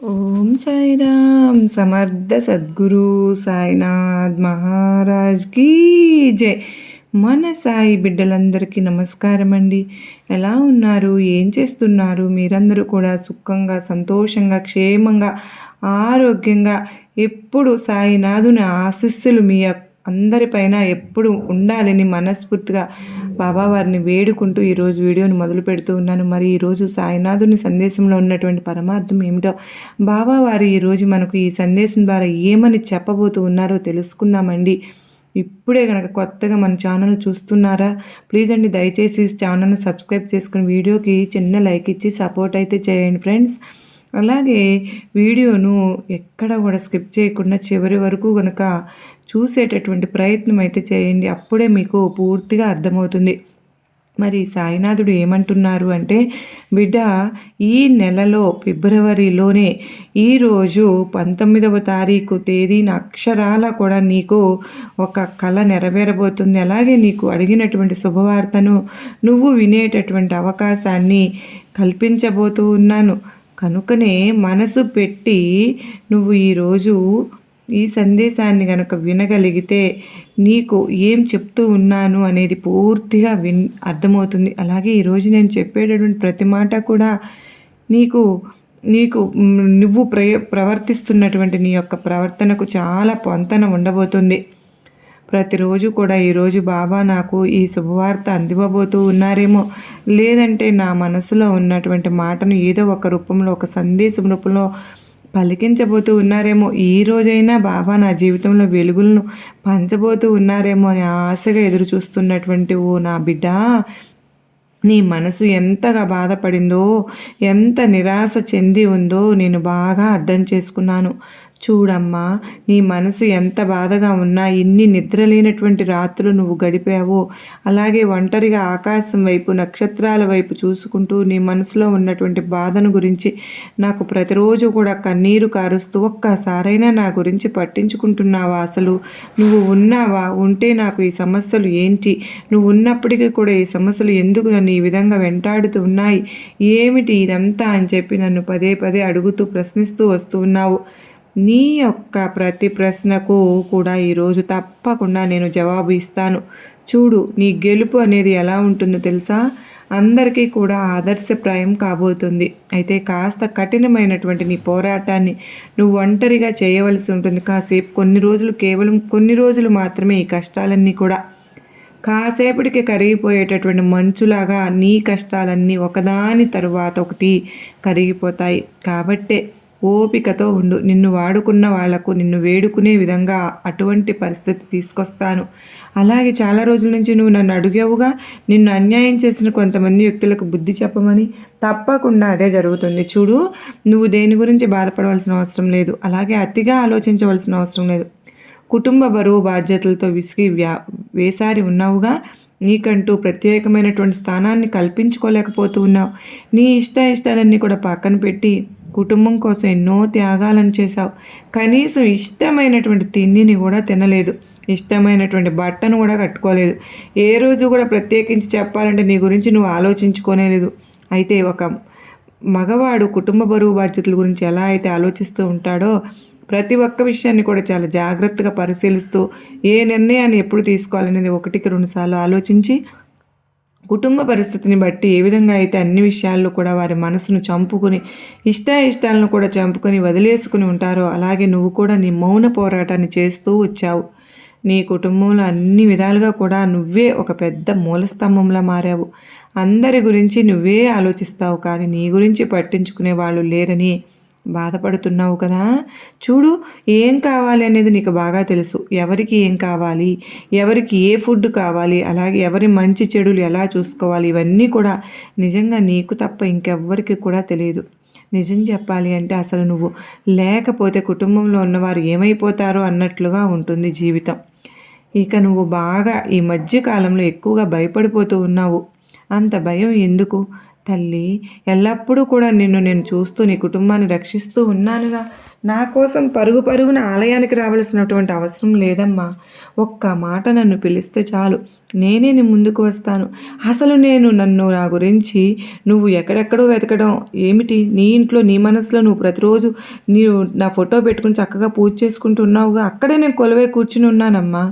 ఓం సాయిరామ్ సమర్థ సద్గురు సాయినాథ్ మహారాజ్కి జై. మన సాయి బిడ్డలందరికీ నమస్కారం అండి. ఎలా ఉన్నారు? ఏం చేస్తున్నారు? మీరందరూ కూడా సుఖంగా, సంతోషంగా, క్షేమంగా, ఆరోగ్యంగా ఎప్పుడు సాయినాథుని ఆశీస్సులు మీ అందరిపైన ఎప్పుడు ఉండాలని మనస్ఫూర్తిగా బాబావారిని వేడుకుంటూ ఈరోజు వీడియోని మొదలు పెడుతూ ఉన్నాను. మరి ఈరోజు సాయినాథుని సందేశంలో ఉన్నటువంటి పరమార్థం ఏమిటో బాబావారు ఈరోజు మనకు ఈ సందేశం ద్వారా ఏమని చెప్పబోతూ ఉన్నారో తెలుసుకుందామండి. ఇప్పుడే కనుక కొత్తగా మన ఛానల్ చూస్తున్నారా? ప్లీజ్ అండి, దయచేసి ఛానల్ని సబ్స్క్రైబ్ చేసుకుని వీడియోకి చిన్న లైక్ ఇచ్చి సపోర్ట్ అయితే చేయండి ఫ్రెండ్స్. అలాగే వీడియోను ఎక్కడ కూడా స్కిప్ చేయకుండా చివరి వరకు కనుక చూసేటటువంటి ప్రయత్నం అయితే చేయండి. అప్పుడే మీకు పూర్తిగా అర్థమవుతుంది. మరి సాయినాథుడు ఏమంటున్నారు అంటే, బిడ్డ, ఈ నెలలో ఫిబ్రవరిలోనే ఈరోజు 19వ తారీఖు తేదీన అక్షరాల కూడా నీకు ఒక కళ నెరవేరబోతుంది. అలాగే నీకు అడిగినటువంటి శుభవార్తను నువ్వు వినేటటువంటి అవకాశాన్ని కల్పించబోతూ ఉన్నాను. కనుకనే మనసు పెట్టి నువ్వు ఈరోజు ఈ సందేశాన్ని కనుక వినగలిగితే నీకు ఏం చెప్తూ ఉన్నాను అనేది పూర్తిగా అర్థమవుతుంది. అలాగే ఈరోజు నేను చెప్పేటటువంటి ప్రతి మాట కూడా నీకు నీకు నువ్వు ప్రవర్తిస్తున్నటువంటి నీ యొక్క ప్రవర్తనకు చాలా పొంతన ఉండబోతుంది. ప్రతిరోజు కూడా ఈరోజు బాబా నాకు ఈ శుభవార్త అందివ్వబోతూ ఉన్నారేమో, లేదంటే నా మనసులో ఉన్నటువంటి మాటను ఏదో ఒక రూపంలో, ఒక సందేశం రూపంలో పలికించబోతూ ఉన్నారేమో, ఈ రోజైనా బాబా నా జీవితంలో వెలుగులను పంచబోతూ ఉన్నారేమో అని ఆశగా ఎదురు చూస్తున్నటువంటి ఓ నా బిడ్డ, నీ మనసు ఎంతగా బాధపడిందో, ఎంత నిరాశ చెంది ఉందో నేను బాగా అర్థం చేసుకున్నాను. చూడమ్మా, నీ మనసు ఎంత బాధగా ఉన్నా, ఇన్ని నిద్రలేనటువంటి రాత్రులు నువ్వు గడిపావో, అలాగే ఒంటరిగా ఆకాశం వైపు, నక్షత్రాల వైపు చూసుకుంటూ నీ మనసులో ఉన్నటువంటి బాధను గురించి నాకు ప్రతిరోజు కూడా కన్నీరు కారుస్తూ, ఒక్కసారైనా నా గురించి పట్టించుకుంటున్నావా? అసలు నువ్వు ఉన్నావా? ఉంటే నాకు ఈ సమస్యలు ఏంటి? నువ్వు ఉన్నప్పటికీ కూడా ఈ సమస్యలు ఎందుకు నన్ను ఈ విధంగా వెంటాడుతూ ఉన్నాయి? ఏమిటి ఇదంతా అని చెప్పి నన్ను పదే పదే అడుగుతూ ప్రశ్నిస్తూ వస్తూ ఉన్నావు. నీ యొక్క ప్రతి ప్రశ్నకు కూడా ఈరోజు తప్పకుండా నేను జవాబు ఇస్తాను. చూడు, నీ గెలుపు అనేది ఎలా ఉంటుందో తెలుసా? అందరికీ కూడా ఆదర్శప్రాయం కాబోతుంది. అయితే కాస్త కఠినమైనటువంటి నీ పోరాటాన్ని నువ్వు ఒంటరిగా చేయవలసి ఉంటుంది. కాసేపు కేవలం కొన్ని రోజులు మాత్రమే ఈ కష్టాలన్నీ కూడా కాసేపటికి కరిగిపోయేటటువంటి మంచులాగా నీ కష్టాలన్నీ ఒకదాని తరువాత ఒకటి కరిగిపోతాయి. కాబట్టే ఓపికతో ఉండు. నిన్ను వాడుకున్న వాళ్లకు నిన్ను వేడుకునే విధంగా అటువంటి పరిస్థితి తీసుకొస్తాను. అలాగే చాలా రోజుల నుంచి నువ్వు నన్ను అడిగావుగా, నిన్ను అన్యాయం చేసిన కొంతమంది వ్యక్తులకు బుద్ధి చెప్పమని. తప్పకుండా అదే జరుగుతుంది. చూడు, నువ్వు దేని గురించి బాధపడవలసిన అవసరం లేదు. అలాగే అతిగా ఆలోచించవలసిన అవసరం లేదు. కుటుంబ బరువు బాధ్యతలతో విసిగి వేసారి ఉన్నావుగా. నీకంటూ ప్రత్యేకమైనటువంటి స్థానాన్ని కల్పించుకోలేకపోతూ ఉన్నావు. నీ ఇష్టాలన్నీ కూడా పక్కన పెట్టి కుటుంబం కోసం ఎన్నో త్యాగాలను చేశావు. కనీసం ఇష్టమైనటువంటి తిండిని కూడా తినలేదు. ఇష్టమైనటువంటి బట్టను కూడా కట్టుకోలేదు. ఏ రోజు కూడా ప్రత్యేకించి చెప్పాలంటే నీ గురించి నువ్వు ఆలోచించుకోనేలేదు. అయితే ఒక మగవాడు కుటుంబ బరువు బాధ్యతల గురించి ఎలా అయితే ఆలోచిస్తూ ఉంటాడో, ప్రతి ఒక్క విషయాన్ని కూడా చాలా జాగ్రత్తగా పరిశీలిస్తూ ఏ నిర్ణయాన్ని ఎప్పుడు తీసుకోవాలనేది 1-2 సార్లు ఆలోచించి, కుటుంబ పరిస్థితిని బట్టి ఏ విధంగా అయితే అన్ని విషయాల్లో కూడా వారి మనసును చంపుకుని, ఇష్టాలను కూడా చంపుకొని వదిలేసుకుని ఉంటారో, అలాగే నువ్వు కూడా నీ మౌన పోరాటాన్ని చేస్తూ వచ్చావు. నీ కుటుంబంలో అన్ని విధాలుగా కూడా నువ్వే ఒక పెద్ద మూలస్తంభంలా మారావు. అందరి గురించి నువ్వే ఆలోచిస్తావు, కానీ నీ గురించి పట్టించుకునే వాళ్ళు లేరని బాధపడుతున్నావు కదా. చూడు, ఏం కావాలి అనేది నీకు బాగా తెలుసు. ఎవరికి ఏం కావాలి, ఎవరికి ఏ ఫుడ్ కావాలి, అలాగే ఎవరి మంచి చెడులు ఎలా చూసుకోవాలి, ఇవన్నీ కూడా నిజంగా నీకు తప్ప ఇంకెవ్వరికి కూడా తెలియదు. నిజం చెప్పాలి అంటే అసలు నువ్వు లేకపోతే కుటుంబంలో ఉన్నవారు ఏమైపోతారో అన్నట్లుగా ఉంటుంది జీవితం. ఇక నువ్వు బాగా ఈ మధ్య కాలంలో ఎక్కువగా భయపడిపోతూ ఉన్నావు. అంత భయం ఎందుకు? తల్లి, ఎల్లప్పుడూ కూడా నేను చూస్తూ నీ కుటుంబాన్ని రక్షిస్తూ ఉన్నానుగా. నా కోసం పరుగు పరుగున ఆలయానికి రావాల్సినటువంటి అవసరం లేదమ్మా. ఒక్క మాట నన్ను పిలిస్తే చాలు, నేనే నీ ముందుకు వస్తాను. అసలు నన్ను నా గురించి నువ్వు ఎక్కడెక్కడో వెతకడం ఏమిటి? నీ ఇంట్లో నీ మనసులో నువ్వు ప్రతిరోజు నీవు నా ఫోటో పెట్టుకుని చక్కగా పూజ చేసుకుంటూ ఉన్నావుగా, అక్కడే నేను కొలువై కూర్చుని ఉన్నానమ్మా.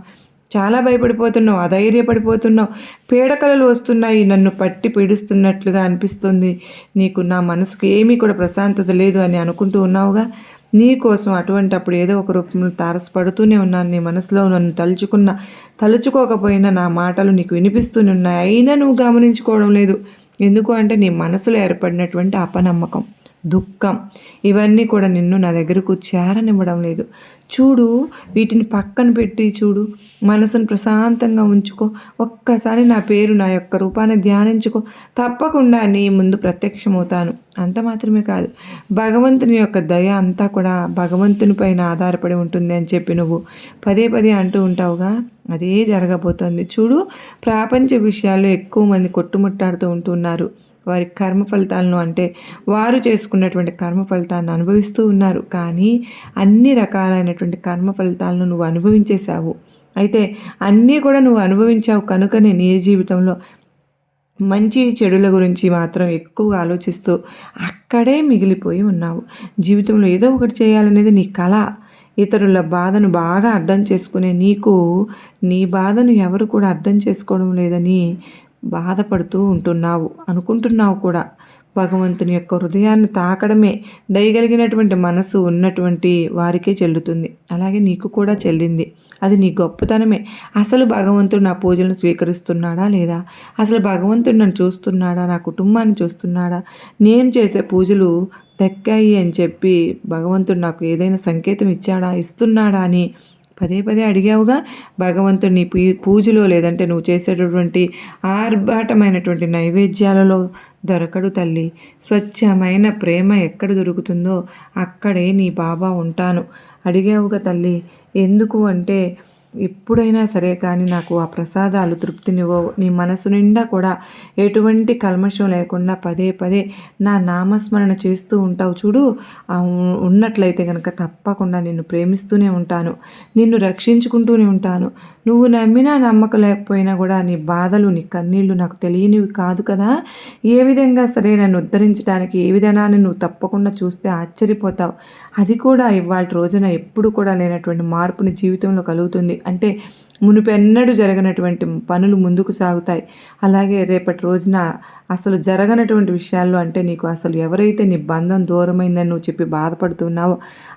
చాలా భయపడిపోతున్నావు, అధైర్యపడిపోతున్నావు, పీడకలలు వస్తున్నాయి, నన్ను పట్టి పీడిస్తున్నట్లుగా అనిపిస్తుంది, నీకు నా మనసుకు ఏమీ కూడా ప్రశాంతత లేదు అని అనుకుంటూ ఉన్నావుగా. నీ కోసం అటువంటప్పుడు ఏదో ఒక రూపంలో తారసపడుతూనే ఉన్నాను. నీ మనసులో నన్ను తలుచుకోకపోయినా నా మాటలు నీకు వినిపిస్తూనే ఉన్నాయి, అయినా నువ్వు గమనించుకోవడం లేదు. ఎందుకు అంటే నీ మనసులో ఏర్పడినటువంటి అపనమ్మకం, దుఃఖం, ఇవన్నీ కూడా నిన్ను నా దగ్గరకు చేరనివ్వడం లేదు. చూడు, వీటిని పక్కన పెట్టి చూడు, మనసును ప్రశాంతంగా ఉంచుకో. ఒక్కసారి నా పేరు, నా యొక్క రూపాన్ని ధ్యానించుకో. తప్పకుండా నీ ముందు ప్రత్యక్షమవుతాను. అంత మాత్రమే కాదు, భగవంతుని యొక్క దయ అంతా కూడా భగవంతుని పైన ఆధారపడి ఉంటుంది అని చెప్పి నువ్వు పదే పదే అంటూ ఉంటావుగా, అదే జరగబోతోంది. చూడు, ప్రాపంచ విషయాల్లో ఎక్కువ మంది కొట్టుముట్టాడుతూ ఉంటున్నారు. వారి కర్మ ఫలితాలను, అంటే వారు చేసుకున్నటువంటి కర్మ ఫలితాలను అనుభవిస్తూ ఉన్నారు. కానీ అన్ని రకాలైనటువంటి కర్మ ఫలితాలను నువ్వు అనుభవించేశావు. అయితే అన్నీ కూడా నువ్వు అనుభవించావు కనుకనే నీ జీవితంలో మంచి చెడుల గురించి మాత్రం ఎక్కువగా ఆలోచిస్తూ అక్కడే మిగిలిపోయి ఉన్నావు. జీవితంలో ఏదో ఒకటి చేయాలనేది నీ కళ. ఇతరుల బాధను బాగా అర్థం చేసుకునే నీకు నీ బాధను ఎవరు కూడా అర్థం చేసుకోవడం లేదని బాధపడుతూ అనుకుంటున్నావు కూడా. భగవంతుని యొక్క హృదయాన్ని తాకడమే దయగలిగినటువంటి మనసు ఉన్నటువంటి వారికే చెల్లుతుంది. అలాగే నీకు కూడా చెల్లింది. అది నీ గొప్పతనమే. అసలు భగవంతుడు నా పూజలను స్వీకరిస్తున్నాడా లేదా? అసలు భగవంతుడు నన్ను చూస్తున్నాడా? నా కుటుంబాన్ని చూస్తున్నాడా? నేను చేసే పూజలు దక్కాయి అని చెప్పి భగవంతుడు నాకు ఏదైనా సంకేతం ఇస్తున్నాడా అని పదే పదే అడిగావుగా. భగవంతుడు నీ పూజలో, లేదంటే నువ్వు చేసేటటువంటి ఆర్భాటమైనటువంటి నైవేద్యాలలో దొరకడు తల్లి. స్వచ్ఛమైన ప్రేమ ఎక్కడ దొరుకుతుందో అక్కడే నీ బాబా ఉంటాను. అడిగావుగా తల్లి. ఎందుకు అంటే, ఎప్పుడైనా సరే కానీ నాకు ఆ ప్రసాదాలు తృప్తినివ్వవు. నీ మనసు నిండా కూడా ఎటువంటి కల్మషం లేకుండా పదే పదే నా నామస్మరణ చేస్తూ ఉంటావు చూడు. ఉన్నట్లయితే కనుక తప్పకుండా నిన్ను ప్రేమిస్తూనే ఉంటాను, నిన్ను రక్షించుకుంటూనే ఉంటాను. నువ్వు నమ్మినా నమ్మకం లేకపోయినా కూడా నీ బాధలు, నీ కన్నీళ్లు నాకు తెలియనివి కాదు కదా. ఏ విధంగా సరే నన్ను ఉద్ధరించడానికి ఏ విధానాన్ని నువ్వు తప్పకుండా చూస్తే ఆశ్చర్యపోతావు. అది కూడా ఇవాళ రోజున ఎప్పుడు కూడా లేనటువంటి మార్పుని జీవితంలో కలుగుతుంది. అంటే మునుపెన్నడూ జరగనటువంటి పనులు ముందుకు సాగుతాయి. అలాగే రేపటి రోజున అసలు జరగనటువంటి విషయాల్లో, అంటే నీకు అసలు ఎవరైతే నీ బంధం దూరమైందని నువ్వు చెప్పి బాధపడుతున్నావో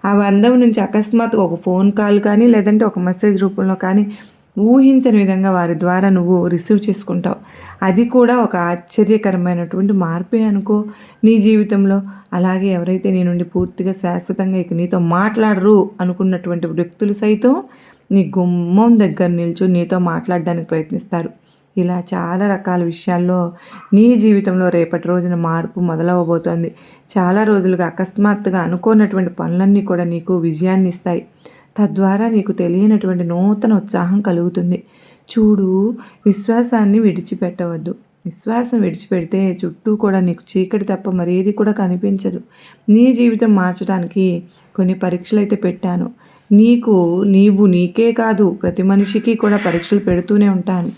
ఆ బంధం నుంచి అకస్మాత్తుగా ఒక ఫోన్ కాల్ కానీ, లేదంటే ఒక మెసేజ్ రూపంలో కానీ ఊహించని విధంగా వారి ద్వారా నువ్వు రిసీవ్ చేసుకుంటావు. అది కూడా ఒక ఆశ్చర్యకరమైనటువంటి మార్పే అనుకో నీ జీవితంలో. అలాగే ఎవరైతే నీ నుండి పూర్తిగా శాశ్వతంగా ఇక నీతో మాట్లాడరు అనుకున్నటువంటి వ్యక్తులు సైతం నీ గుమ్మం దగ్గర నిల్చొని నీతో మాట్లాడడానికి ప్రయత్నిస్తారు. ఇలా చాలా రకాల విషయాల్లో నీ జీవితంలో రేపటి రోజున మార్పు మొదలవబోతోంది. చాలా రోజులుగా అకస్మాత్తుగా అనుకోనటువంటి పనులన్నీ కూడా నీకు విజయాన్ని ఇస్తాయి. తద్వారా నీకు తెలియనటువంటి నూతన ఉత్సాహం కలుగుతుంది. చూడు, విశ్వాసాన్ని విడిచిపెట్టవద్దు. విశ్వాసం విడిచిపెడితే చుట్టూ కూడా నీకు చీకటి తప్ప మరేది కూడా కనిపించదు. నీ జీవితం మార్చడానికి కొన్ని పరీక్షలు అయితే పెట్టాను. నీకే కాదు, ప్రతి మనిషికి కూడా పరీక్షలు పెడుతూనే ఉంటాను.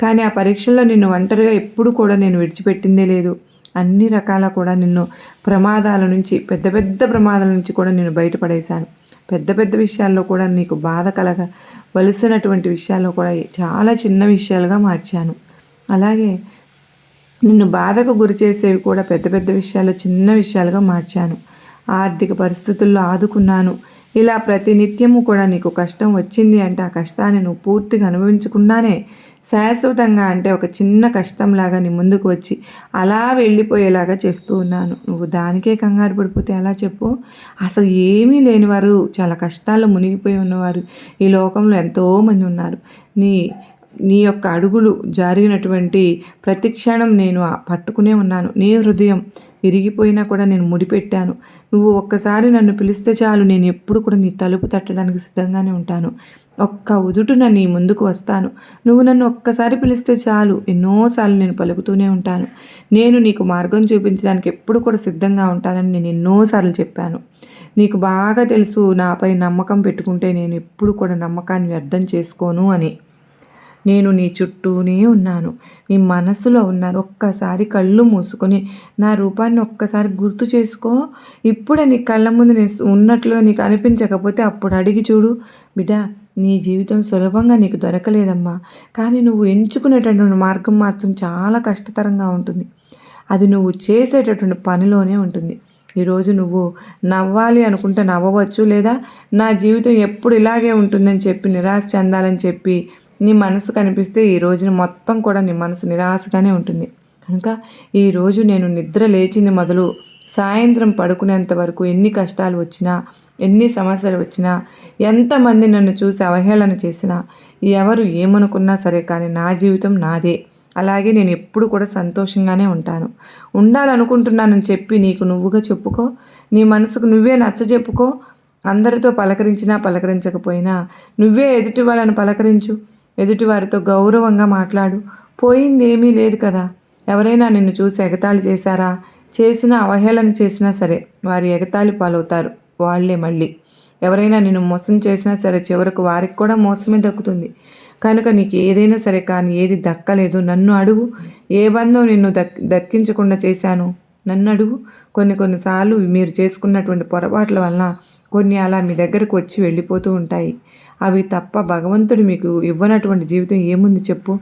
కానీ ఆ పరీక్షల్లో నిన్ను ఒంటరిగా ఎప్పుడు కూడా నేను విడిచిపెట్టిందే లేదు. అన్ని రకాల కూడా నిన్ను ప్రమాదాల నుంచి, పెద్ద పెద్ద ప్రమాదాల నుంచి కూడా నేను బయటపడేశాను. పెద్ద పెద్ద విషయాల్లో కూడా నీకు బాధ కలగవలసినటువంటి విషయాల్లో కూడా చాలా చిన్న విషయాలుగా మార్చాను. అలాగే నిన్ను బాధకు గురి చేసేవి కూడా పెద్ద పెద్ద విషయాల్లో చిన్న విషయాలుగా మార్చాను. ఆర్థిక పరిస్థితుల్లో ఆదుకున్నాను. ఇలా ప్రతి నిత్యము కూడా నీకు కష్టం వచ్చింది అంటే ఆ కష్టాన్ని నువ్వు పూర్తిగా అనుభవించకుండానే శాశ్వతంగా, అంటే ఒక చిన్న కష్టంలాగా నీ ముందుకు వచ్చి అలా వెళ్ళిపోయేలాగా చేస్తూ ఉన్నాను. నువ్వు దానికే కంగారు పడిపోతే ఎలా చెప్పు? అసలు ఏమీ లేనివారు, చాలా కష్టాల్లో మునిగిపోయి ఉన్నవారు ఈ లోకంలో ఎంతోమంది ఉన్నారు. నీ యొక్క అడుగులు జారినటువంటి ప్రతి క్షణం నేను పట్టుకునే ఉన్నాను. నీ హృదయం విరిగిపోయినా కూడా నేను ముడిపెట్టాను. నువ్వు ఒక్కసారి నన్ను పిలిస్తే చాలు, నేను ఎప్పుడు కూడా నీ తలుపు తట్టడానికి సిద్ధంగానే ఉంటాను. ఒక్క ఉదుటున నీ ముందుకు వస్తాను. నువ్వు నన్ను ఒక్కసారి పిలిస్తే చాలు, ఎన్నోసార్లు నేను పలుకుతూనే ఉంటాను. నేను నీకు మార్గం చూపించడానికి ఎప్పుడు కూడా సిద్ధంగా ఉంటానని నేను ఎన్నోసార్లు చెప్పాను. నీకు బాగా తెలుసు నాపై నమ్మకం పెట్టుకుంటే నేను ఎప్పుడు కూడా నమ్మకాన్ని వ్యర్థం చేసుకోను అని. నేను నీ చుట్టూనే ఉన్నాను, నీ మనసులో ఉన్నాను. ఒక్కసారి కళ్ళు మూసుకొని నా రూపాన్ని ఒక్కసారి గుర్తు చేసుకో. ఇప్పుడే నీ కళ్ళ ముందు నేను ఉన్నట్లుగా నీకు అనిపించకపోతే అప్పుడు అడిగి చూడు. బిడ్డ, నీ జీవితం సులభంగా నీకు దొరకలేదమ్మా, కానీ నువ్వు ఎంచుకునేటటువంటి మార్గం మాత్రం చాలా కష్టతరంగా ఉంటుంది. అది నువ్వు చేసేటటువంటి పనిలోనే ఉంటుంది. ఈరోజు నువ్వు నవ్వాలి అనుకుంటే నవ్వవచ్చు, లేదా నా జీవితం ఎప్పుడు ఇలాగే ఉంటుందని చెప్పి నిరాశ చెందాలని చెప్పి నీ మనసు కనిపిస్తే ఈ రోజున మొత్తం కూడా నీ మనసు నిరాశగానే ఉంటుంది. కనుక ఈరోజు నేను నిద్ర లేచింది మొదలు సాయంత్రం పడుకునేంత వరకు ఎన్ని కష్టాలు వచ్చినా, ఎన్ని సమస్యలు వచ్చినా, ఎంతమంది నన్ను చూసి అవహేళన చేసినా, ఎవరు ఏమనుకున్నా సరే కానీ నా జీవితం నాదే. అలాగే నేను ఎప్పుడు కూడా సంతోషంగానే ఉంటాను. ఉండాలనుకుంటున్నానని చెప్పి నీకు నువ్వుగా చెప్పుకో. నీ మనసుకు నువ్వే నచ్చజెప్పుకో. అందరితో పలకరించినా పలకరించకపోయినా నువ్వే ఎదుటి వాళ్ళని పలకరించు. ఎదుటివారితో గౌరవంగా మాట్లాడు. పోయింది ఏమీ లేదు కదా. ఎవరైనా నిన్ను చూసి ఎగతాళి చేశారా? చేసినా అవహేళన చేసినా సరే వారి ఎగతాళి పాలవుతారు వాళ్ళే మళ్ళీ. ఎవరైనా నిన్ను మోసం చేసినా సరే చివరకు వారికి కూడా మోసమే దక్కుతుంది. కనుక నీకు ఏదైనా సరే కానీ ఏది దక్కలేదు, నన్ను అడుగు. ఏ బంధం నిన్ను దక్కించకుండా చేశాను? నన్ను అడుగు. కొన్నిసార్లు మీరు చేసుకున్నటువంటి పొరపాట్ల వలన కొన్ని అలా మీ దగ్గరకు వచ్చి వెళ్ళిపోతూ ఉంటాయి. అవి తప్ప భగవంతుడు మీకు ఇవ్వనటువంటి జీవితం ఏముంది చెప్పు.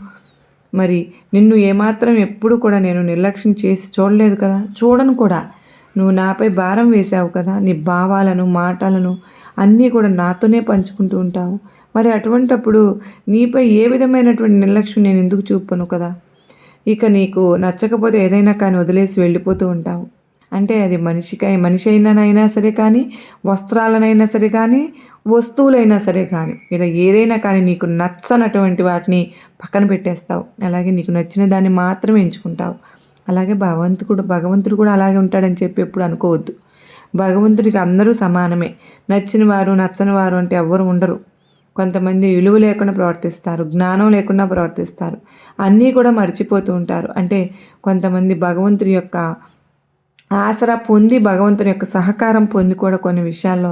మరి నిన్ను ఏమాత్రం ఎప్పుడు కూడా నేను నిర్లక్ష్యం చేసి చూడలేదు కదా, చూడను కూడా. నువ్వు నాపై భారం వేశావు కదా, నీ భావాలను మాటలను అన్నీ కూడా నాతోనే పంచుకుంటూ ఉంటావు. మరి అటువంటప్పుడు నీపై ఏ విధమైనటువంటి నిర్లక్ష్యం నేను ఎందుకు చూపను కదా. ఇక నీకు నచ్చకపోతే ఏదైనా కానీ వదిలేసి వెళ్ళిపోతూ ఉంటావు. అంటే అది మనిషి అయినా సరే కానీ, వస్త్రాలనైనా సరే కానీ, వస్తువులైనా సరే కానీ, ఇలా ఏదైనా కానీ నీకు నచ్చనటువంటి వాటిని పక్కన పెట్టేస్తావు. అలాగే నీకు నచ్చిన దాన్ని మాత్రమే ఎంచుకుంటావు. అలాగే భగవంతుడు కూడా అలాగే ఉంటాడని చెప్పి ఎప్పుడు అనుకోవద్దు. భగవంతుడికి అందరూ సమానమే. నచ్చిన వారు నచ్చని వారు అంటే ఎవ్వరు ఉండరు. కొంతమంది విలువ లేకుండా ప్రవర్తిస్తారు, జ్ఞానం లేకుండా ప్రవర్తిస్తారు, అన్నీ కూడా మర్చిపోతూ ఉంటారు. అంటే కొంతమంది భగవంతుడి యొక్క ఆసరా పొంది, భగవంతుని యొక్క సహకారం పొంది కూడా కొన్ని విషయాల్లో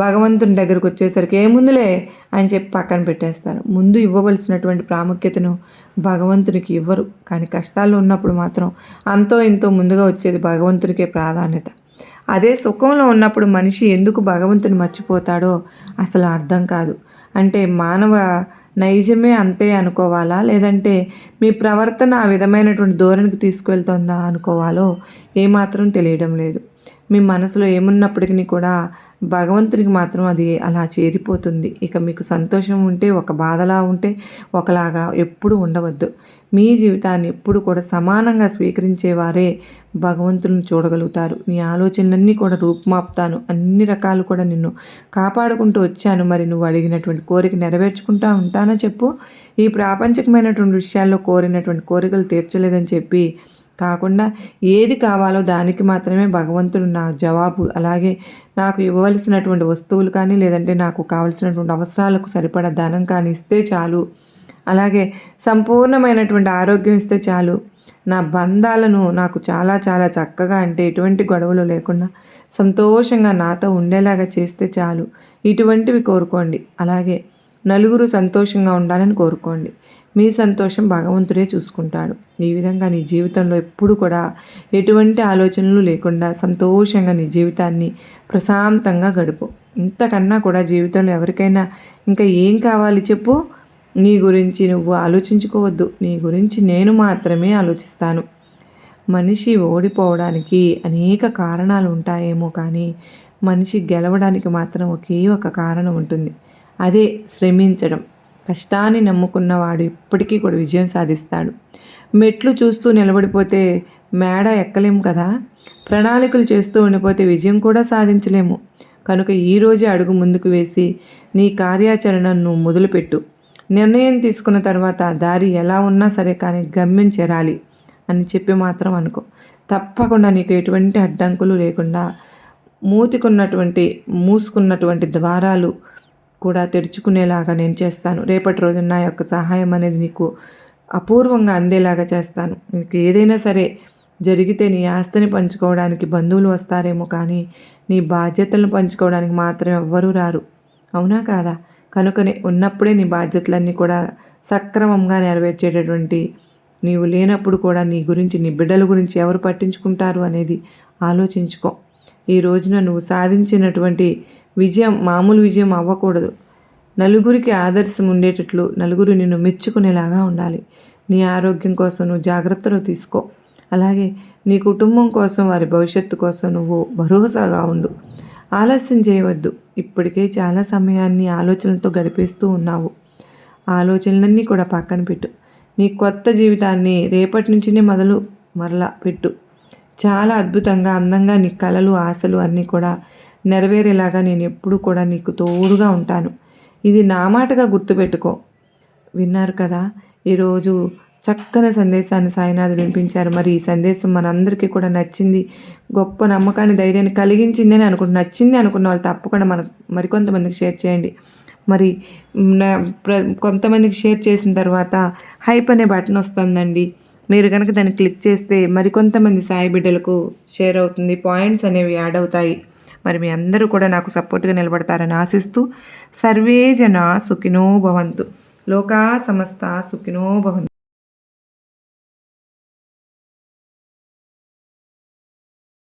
భగవంతుని దగ్గరకు వచ్చేసరికి ఏముందులే అని చెప్పి పక్కన పెట్టేస్తారు. ముందు ఇవ్వవలసినటువంటి ప్రాముఖ్యతను భగవంతునికి ఇవ్వరు. కానీ కష్టాల్లో ఉన్నప్పుడు మాత్రం అంతో ఇంతో ముందుగా వచ్చేది భగవంతునికే ప్రాధాన్యత. అదే సుఖంలో ఉన్నప్పుడు మనిషి ఎందుకు భగవంతుని మర్చిపోతాడో అసలు అర్థం కాదు. అంటే మానవ నైజమే అంతే అనుకోవాలా, లేదంటే మీ ప్రవర్తన ఆ విధమైనటువంటి ధోరణికి తీసుకువెళ్తుందా అనుకోవాలో ఏమాత్రం తెలియడం లేదు. మీ మనసులో ఏమున్నప్పటికీ కూడా భగవంతునికి మాత్రం అది అలా చేరిపోతుంది. ఇక మీకు సంతోషం ఉంటే ఒక బాధలా ఉంటే ఒకలాగా ఎప్పుడు ఉండవద్దు. మీ జీవితాన్ని ఎప్పుడు కూడా సమానంగా స్వీకరించేవారే భగవంతుని చూడగలుగుతారు. నీ ఆలోచనలన్నీ కూడా రూపుమాపుతాను, అన్ని రకాలు కూడా నిన్ను కాపాడుకుంటూ వచ్చాను. మరి నువ్వు అడిగినటువంటి కోరిక నెరవేర్చుకుంటా ఉంటానా చెప్పు. ఈ ప్రాపంచికమైనటువంటి విషయాల్లో కోరినటువంటి కోరికలు తీర్చలేదని చెప్పి కాకుండా ఏది కావాలో దానికి మాత్రమే భగవంతుడు నా జవాబు. అలాగే నాకు ఇవ్వవలసినటువంటి వస్తువులు కానీ, లేదంటే నాకు కావలసినటువంటి అవసరాలకు సరిపడా ధనం కానీ ఇస్తే చాలు. అలాగే సంపూర్ణమైనటువంటి ఆరోగ్యం ఇస్తే చాలు. నా బంధాలను నాకు చాలా చాలా చక్కగా, అంటే ఎటువంటి గొడవలు లేకుండా సంతోషంగా నాతో ఉండేలాగా చేస్తే చాలు. ఇటువంటివి కోరుకోండి. అలాగే నలుగురు సంతోషంగా ఉండాలని కోరుకోండి. మీ సంతోషం భగవంతుడే చూసుకుంటాడు. ఈ విధంగా నీ జీవితంలో ఎప్పుడు కూడా ఎటువంటి ఆలోచనలు లేకుండా సంతోషంగా నీ జీవితాన్ని ప్రశాంతంగా గడుపు. ఇంతకన్నా కూడా జీవితంలో ఎవరికైనా ఇంకా ఏం కావాలి చెప్పు. నీ గురించి నువ్వు ఆలోచించుకోవద్దు, నీ గురించి నేను మాత్రమే ఆలోచిస్తాను. మనిషి ఓడిపోవడానికి అనేక కారణాలు ఉంటాయేమో కానీ మనిషి గెలవడానికి మాత్రం ఒకే ఒక కారణం ఉంటుంది. అదే శ్రమించడం. కష్టాన్ని నమ్ముకున్నవాడు ఇప్పటికీ కూడా విజయం సాధిస్తాడు. మెట్లు చూస్తూ నిలబడిపోతే మేడ ఎక్కలేము కదా. ప్రణాళికలు చేస్తూ ఉండిపోతే విజయం కూడా సాధించలేము. కనుక ఈరోజే అడుగు ముందుకు వేసి నీ కార్యాచరణను మొదలుపెట్టు. నిర్ణయం తీసుకున్న తర్వాత దారి ఎలా ఉన్నా సరే కానీ గమ్యం చేరాలి అని చెప్పి మాత్రం అనుకో. తప్పకుండా నీకు ఎటువంటి అడ్డంకులు లేకుండా మూసుకున్నటువంటి ద్వారాలు కూడా తెరుచుకునేలాగా నేను చేస్తాను. రేపటి రోజున నా యొక్క సహాయం అనేది నీకు అపూర్వంగా అందేలాగా చేస్తాను. నీకు ఏదైనా సరే జరిగితే నీ ఆస్తిని పంచుకోవడానికి బంధువులు వస్తారేమో కానీ నీ బాధ్యతలను పంచుకోవడానికి మాత్రం ఎవ్వరూ రారు. అవునా కాదా? కనుకనే ఉన్నప్పుడే నీ బాధ్యతలన్నీ కూడా సక్రమంగా నెరవేర్చేటటువంటి నీవు లేనప్పుడు కూడా నీ గురించి, నీ బిడ్డల గురించి ఎవరు పట్టించుకుంటారు అనేది ఆలోచించుకో. ఈ రోజున నువ్వు సాధించినటువంటి విజయం మామూలు విజయం అవ్వకూడదు. నలుగురికి ఆదర్శం ఉండేటట్లు నలుగురు నిన్ను మెచ్చుకునేలాగా ఉండాలి. నీ ఆరోగ్యం కోసం నువ్వు జాగ్రత్తలు తీసుకో. అలాగే నీ కుటుంబం కోసం, వారి భవిష్యత్తు కోసం నువ్వు భరోసాగా ఉండు. ఆలస్యం చేయవద్దు. ఇప్పటికే చాలా సమయాన్ని ఆలోచనలతో గడిపేస్తూ ఉన్నావు. ఆలోచనలన్నీ కూడా పక్కన పెట్టు. నీ కొత్త జీవితాన్ని రేపటి నుంచినే మరలా పెట్టు. చాలా అద్భుతంగా, అందంగా నీ కలలు, ఆశలు అన్నీ కూడా నెరవేరేలాగా నేను ఎప్పుడూ కూడా నీకు తోడుగా ఉంటాను. ఇది నా మాటగా గుర్తుపెట్టుకో. విన్నారు కదా? ఈరోజు చక్కని సందేశాన్ని సాయినాథుడు వినిపించారు. మరి ఈ సందేశం మనందరికీ కూడా నచ్చింది, గొప్ప నమ్మకాన్ని, ధైర్యాన్ని కలిగించిందని నచ్చింది అనుకున్న వాళ్ళు తప్పకుండా మరికొంతమందికి షేర్ చేయండి. మరి కొంతమందికి షేర్ చేసిన తర్వాత హైప్ అనే బటన్ వస్తుందండి. మీరు కనుక దాన్ని క్లిక్ చేస్తే మరికొంతమంది సాయి బిడ్డలకు షేర్ అవుతుంది, పాయింట్స్ అనేవి యాడ్ అవుతాయి. మరి మీ అందరూ కూడా నాకు సపోర్ట్గా నిలబడతారని ఆశిస్తూ, సర్వే జన సుఖినో భవంతు, లోకా సమస్త సుఖినో భవంతు.